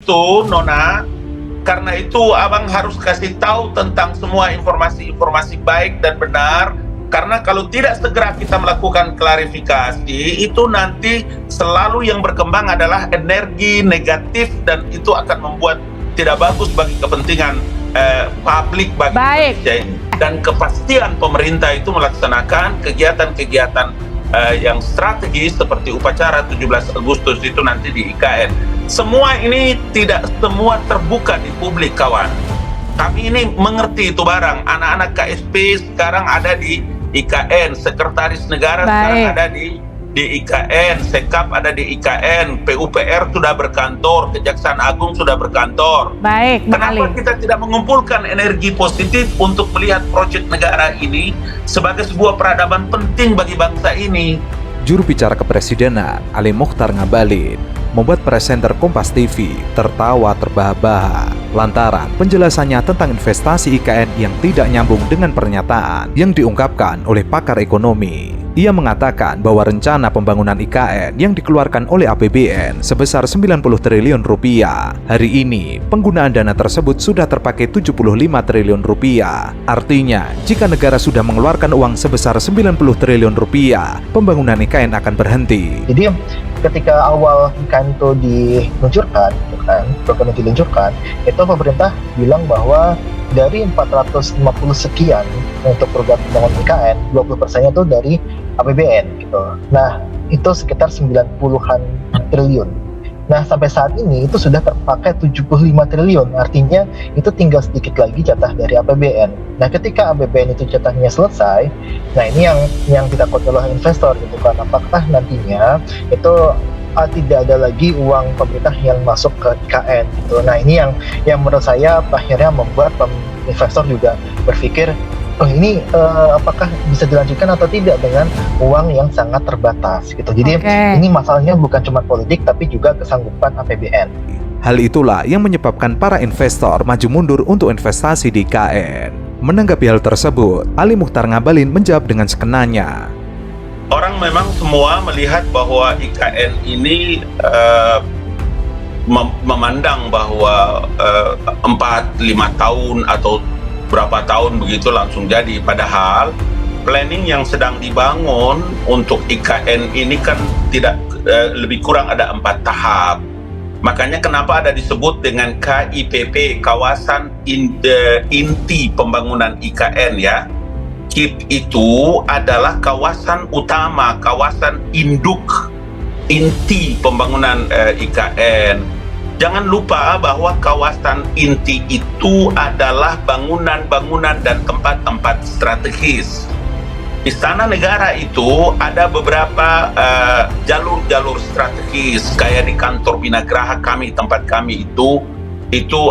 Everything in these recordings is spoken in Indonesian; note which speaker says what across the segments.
Speaker 1: itu, Nona, karena itu abang harus kasih tahu tentang semua informasi-informasi baik dan benar. Karena kalau tidak segera kita melakukan klarifikasi, itu nanti selalu yang berkembang adalah energi negatif dan itu akan membuat tidak bagus bagi kepentingan publik bagi Indonesia ini. Dan kepastian pemerintah itu melaksanakan kegiatan-kegiatan yang strategis seperti upacara 17 Agustus itu nanti di IKN. Semua ini tidak semua terbuka di publik, kawan. Kami ini mengerti itu barang. Anak-anak KSP sekarang ada di IKN, sekretaris negara sekarang ada di IKN, Sekap ada di IKN, PUPR sudah berkantor, Kejaksaan Agung sudah berkantor. Kenapa kita tidak mengumpulkan energi positif untuk melihat proyek negara ini sebagai sebuah peradaban penting bagi bangsa ini?
Speaker 2: Juru bicara kepresidenan Ali Mokhtar Ngabalin membuat presenter Kompas TV tertawa terbahak-bahak lantaran penjelasannya tentang investasi IKN yang tidak nyambung dengan pernyataan yang diungkapkan oleh pakar ekonomi. Ia mengatakan bahwa rencana pembangunan IKN yang dikeluarkan oleh APBN sebesar 90 triliun rupiah. Hari ini, penggunaan dana tersebut sudah terpakai 75 triliun rupiah. Artinya, jika negara sudah mengeluarkan uang sebesar 90 triliun rupiah, pembangunan IKN akan berhenti.
Speaker 3: Jadi, ketika awal IKN itu diluncurkan, program itu diluncurkan, itu pemerintah bilang bahwa dari 450 sekian untuk program pembangunan IKN, 20%-nya itu dari APBN gitu. Nah, itu sekitar 90-an triliun. Nah, sampai saat ini itu sudah terpakai 75 triliun. Artinya itu tinggal sedikit lagi jatah dari APBN. Nah, ketika APBN itu jatahnya selesai, nah ini yang kita kontrol oleh investor gitu kan. Apakah nantinya itu tidak ada lagi uang pemerintah yang masuk ke IKN gitu. Nah, ini yang menurut saya akhirnya membuat investor juga berpikir, oh ini apakah bisa dilanjutkan atau tidak dengan uang yang sangat terbatas gitu. Jadi ini masalahnya bukan cuma politik tapi juga kesanggupan APBN.
Speaker 2: Hal itulah yang menyebabkan para investor maju mundur untuk investasi di IKN. Menanggapi hal tersebut, Ali Mokhtar Ngabalin menjawab dengan sekenanya.
Speaker 1: Orang memang semua melihat bahwa IKN ini memandang bahwa 4-5 tahun atau berapa tahun begitu langsung jadi. Padahal planning yang sedang dibangun untuk IKN ini kan tidak lebih kurang ada 4 tahap. Makanya kenapa ada disebut dengan KIPP, Kawasan Inti Pembangunan IKN ya. KIP itu adalah kawasan utama, kawasan induk inti pembangunan IKN. Jangan lupa bahwa kawasan inti itu adalah bangunan-bangunan dan tempat-tempat strategis. Istana Negara itu ada beberapa jalur-jalur strategis, kayak di kantor Binagraha kami, tempat kami itu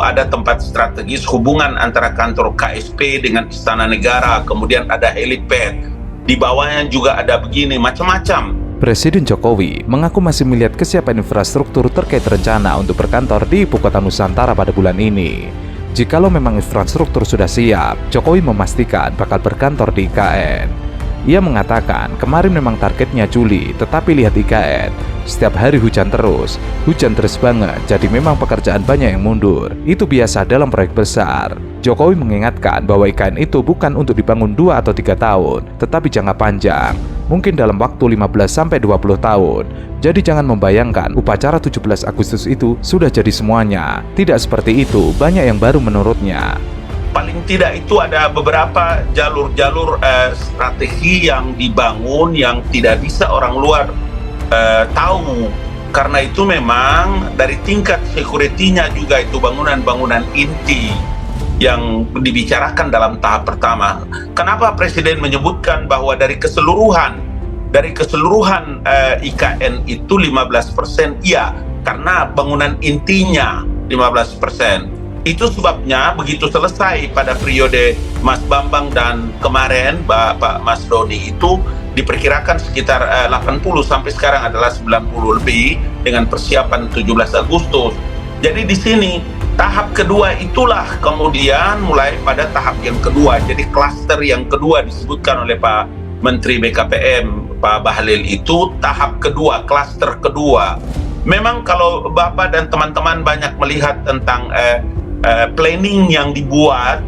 Speaker 1: ada tempat strategis hubungan antara kantor KSP dengan Istana Negara, kemudian ada helipad, di bawahnya juga ada begini, macam-macam.
Speaker 2: Presiden Jokowi mengaku masih melihat kesiapan infrastruktur terkait rencana untuk berkantor di Ibu Kota Nusantara pada bulan ini. Jikalau memang infrastruktur sudah siap, Jokowi memastikan bakal berkantor di IKN. Ia mengatakan kemarin memang targetnya Juli, tetapi lihat IKN, setiap hari hujan terus banget, jadi memang pekerjaan banyak yang mundur. Itu biasa dalam proyek besar. Jokowi mengingatkan bahwa IKN itu bukan untuk dibangun 2 atau 3 tahun, tetapi jangka panjang, mungkin dalam waktu 15-20 tahun. Jadi jangan membayangkan upacara 17 Agustus itu sudah jadi semuanya. Tidak seperti itu, banyak yang baru menurutnya.
Speaker 1: Paling tidak itu ada beberapa jalur-jalur strategi yang dibangun yang tidak bisa orang luar tahu. Karena itu memang dari tingkat security-nya juga itu bangunan-bangunan inti yang dibicarakan dalam tahap pertama. Kenapa Presiden menyebutkan bahwa dari keseluruhan IKN itu 15%? Iya, karena bangunan intinya 15%. Itu sebabnya begitu selesai pada periode Mas Bambang dan kemarin Pak Mas Doni itu diperkirakan sekitar 80 sampai sekarang adalah 90 lebih dengan persiapan 17 Agustus. Jadi di sini tahap kedua itulah kemudian mulai pada tahap yang kedua. Jadi klaster yang kedua disebutkan oleh Pak Menteri BKPM Pak Bahlil itu tahap kedua, klaster kedua. Memang kalau Bapak dan teman-teman banyak melihat tentang planning yang dibuat,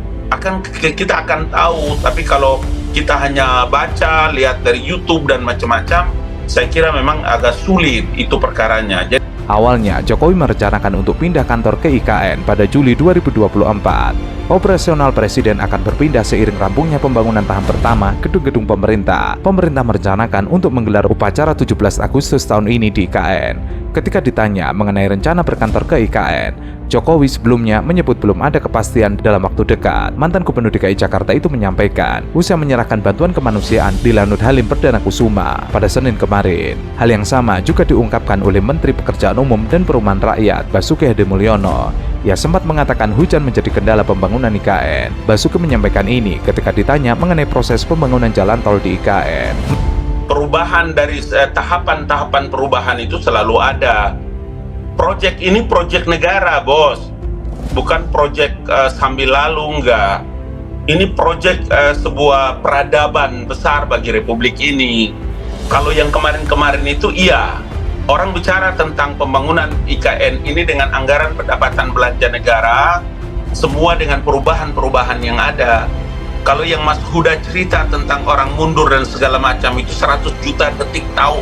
Speaker 1: kita akan tahu. Tapi kalau kita hanya baca, lihat dari YouTube dan macam-macam, saya kira memang agak sulit itu perkaranya.
Speaker 2: Awalnya, Jokowi merencanakan untuk pindah kantor ke IKN pada Juli 2024. Operasional Presiden akan berpindah seiring rampungnya pembangunan tahap pertama gedung-gedung pemerintah. Pemerintah merencanakan untuk menggelar upacara 17 Agustus tahun ini di IKN. Ketika ditanya mengenai rencana berkantor ke IKN, Jokowi sebelumnya menyebut belum ada kepastian dalam waktu dekat. Mantan Gubernur DKI Jakarta itu menyampaikan usai menyerahkan bantuan kemanusiaan di Lanut Halim Perdana Kusuma pada Senin kemarin. Hal yang sama juga diungkapkan oleh Menteri Pekerjaan Umum dan Perumahan Rakyat Basuki Hadimulyono. Ia sempat mengatakan hujan menjadi kendala pembangunan IKN. Basuki menyampaikan ini ketika ditanya mengenai proses pembangunan jalan tol di IKN.
Speaker 1: Perubahan dari tahapan-tahapan perubahan itu selalu ada. Proyek ini proyek negara, bos. Bukan proyek sambil lalu, enggak. Ini proyek sebuah peradaban besar bagi Republik ini. Kalau yang kemarin-kemarin itu iya, orang bicara tentang pembangunan IKN ini dengan anggaran pendapatan belanja negara, semua dengan perubahan-perubahan yang ada. Kalau yang Mas Huda cerita tentang orang mundur dan segala macam itu 100 juta detik tahu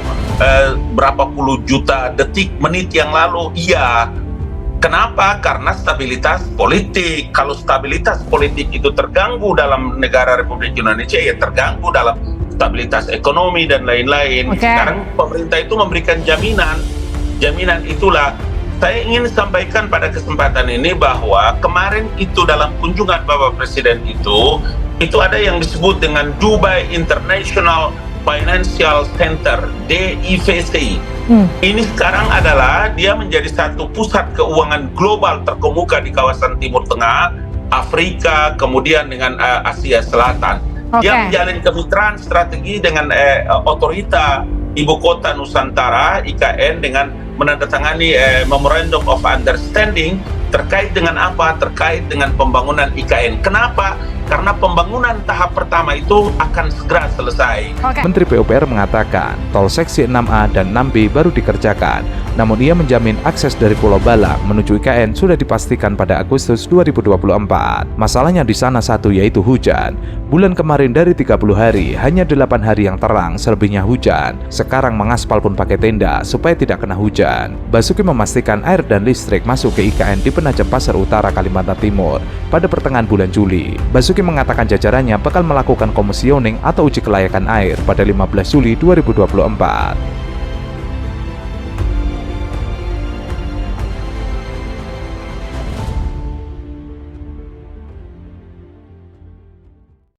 Speaker 1: berapa puluh juta detik menit yang lalu, iya. Kenapa? Karena stabilitas politik. Kalau stabilitas politik itu terganggu dalam negara Republik Indonesia, ya terganggu dalam stabilitas ekonomi dan lain-lain. Sekarang pemerintah itu memberikan jaminan. Jaminan itulah saya ingin sampaikan pada kesempatan ini bahwa kemarin itu dalam kunjungan Bapak Presiden itu ada yang disebut dengan Dubai International Financial Center, DIFC. Ini sekarang adalah dia menjadi satu pusat keuangan global terkemuka di kawasan Timur Tengah, Afrika, kemudian dengan Asia Selatan. Dia menjalin kemitraan strategi dengan otorita Ibu Kota Nusantara, IKN, dengan menandatangani Memorandum of Understanding terkait dengan apa? Terkait dengan pembangunan IKN. Kenapa? Karena pembangunan tahap pertama itu akan segera selesai.
Speaker 2: Menteri PUPR mengatakan tol seksi 6A dan 6B baru dikerjakan, namun ia menjamin akses dari Pulau Balang menuju IKN sudah dipastikan pada Agustus 2024. Masalahnya di sana satu, yaitu hujan. Bulan kemarin dari 30 hari, hanya 8 hari yang terang, selebihnya hujan. Sekarang mengaspal pun pakai tenda supaya tidak kena hujan. Basuki memastikan air dan listrik masuk ke IKN di Penajam Pasar Utara, Kalimantan Timur pada pertengahan bulan Juli. Basuki mengatakan jajarannya bakal melakukan komisioning atau uji kelayakan air pada 15 Juli 2024.